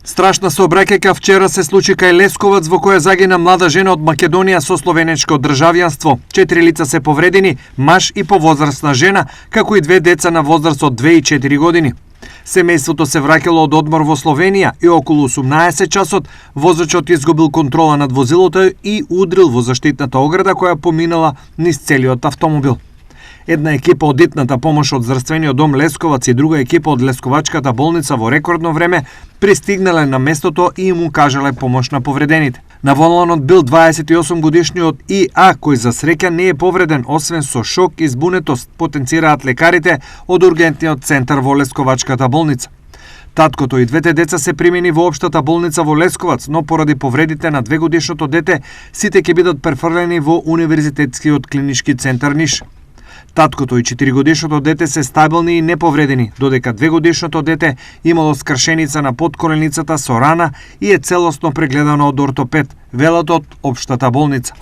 Страшна сообраќајка вчера се случи кај Лесковац во која загина млада жена од Македонија со словенечко државјанство. 4 лица се повредени, маж и повозрасна жена, како и 2 деца на возраст од 2 и 4 години. Семејството се враќало од одмор во Словенија и околу 18 часот возачот изгубил контрола над возилото и удрил во заштитната ограда која поминала низ целиот автомобил. Една екипа од итната помош од Здравствениот дом Лесковац и друга екипа од Лесковачката болница во рекордно време пристигнале на местото и им укажале помош на повредените. На воланот бил 28 годишниот И.А. кој за среќа не е повреден, освен со шок и збунетост, потенцираат лекарите од ургентниот центар во Лесковачката болница. Таткото и двете деца се примени во општата болница во Лесковац, но поради повредите на 2-годишното дете, сите ќе бидат префрлени во Универзитетскиот клинички центар Ниш. Таткото и 4-годишното дете се стабилни и неповредени, додека 2-годишното дете имало скршеница на подколеницата со рана и е целосно прегледано од ортопед, велат од општата болница.